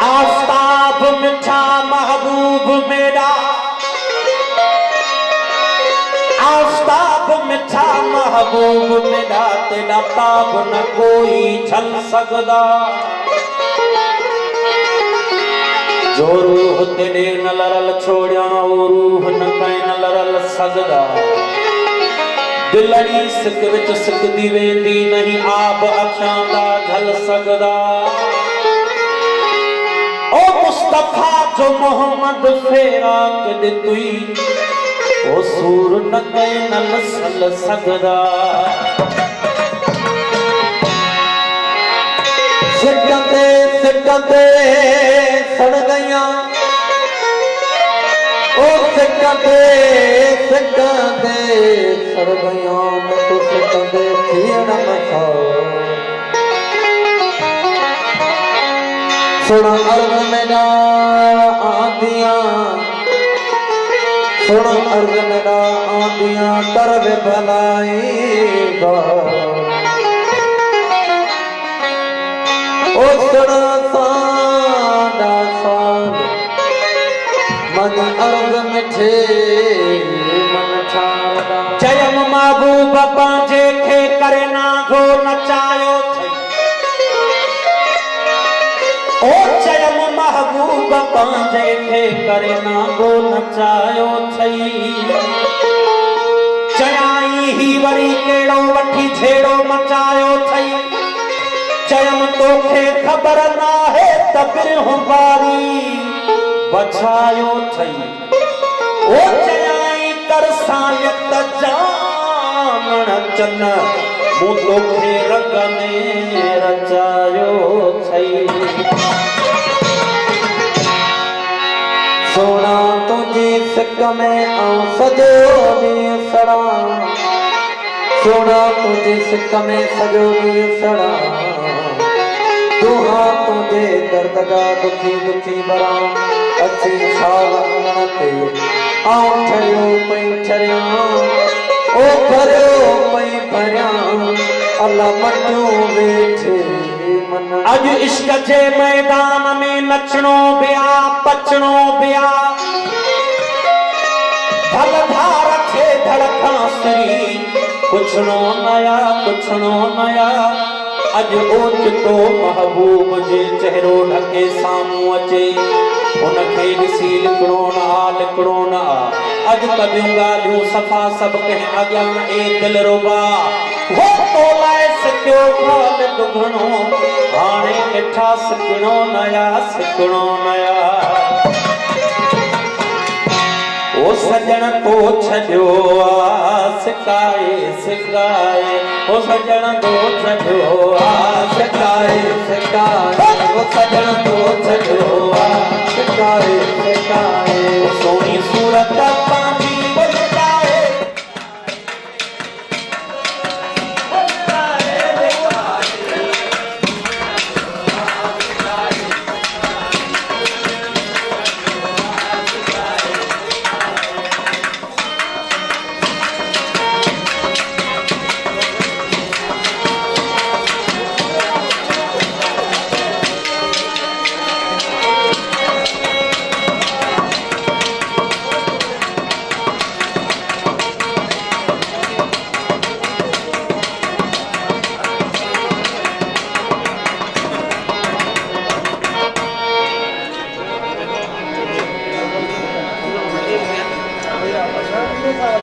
आस्ताब मिठा महबूब मेरा, आस्ताब मिठा महबूब मेरा, तेरा ताब न कोई छल सकदा। जो रूह तेरे न लरल छोड़िया वो रूह न कहीं न लरल सकदा। दिलड़ी सिक विच सिकदी वेंदी नहीं आप अखां दा झल सकदा। ओ मुस्तफा जो मोहम्मद फेरा के दितुई ओ सूर न कहीं न लसल सकदा। सिकंदे सिकंदे सड़ गया ओ सिकंदे सिकंदे सड़ गया मैं तो सिकंदे थियण मथा। सुन अर्ग मेरा आंदिया, सुन अर्ग मेरा आंदिया तरब भलाई गा। ओ सुन सादा साद मन अर्ग मिठे मन ठाड़ा। चयम महबूब पांजे खे करे ना घो नचायो थई। ओ चयम महबूब पांजे खे करे ना घो नचायो थई। चयाई ही वरी केड़ो वठी छेड़ो मचायो थई। चयम तोखे खबर ना है तबिर बारी बचायो थई। ओ चयाई कर सायत जामण चन मु तोखे रंग में रचायो थई। सोना तुझी सिक में आऊं सजो ॾींहुं सड़ा। सोना तुझी सिक में सजो ॾींहुं सड़ा। दुहा तुझे दर्द जा दुखी दुखी बरा। अच्छी छाव अंगण ते आऊं ठरियो पई ठरिया। ओ भरियो पई भरिया अल्लाह मटियो वेठे मन। अज इश्क जे मैदान में नचणो बिया पचणो बिया। धल धार खे धड़कण सरी पुछणो नया पुछणो नया। अज ओचितो महबूब जे चेहरो ढके सामूं अचे। उनखे ॾिसी लिकड़ो न आ लिकड़ो न आ। अज कबियूं ॻाल्हियूं सफ़ा सभु कंहिं अॻियां ए दिलरुबा। हो तो लाइ सिकियो ख़ाल दुगणो हाणे ॾिठा सिकणो नया सिकणो नया। ओ सजण तो छॾियो आ सिकाए सिकाए। ओ सजण तो छॾियो आ सिकाए सिकाए। ओ सजण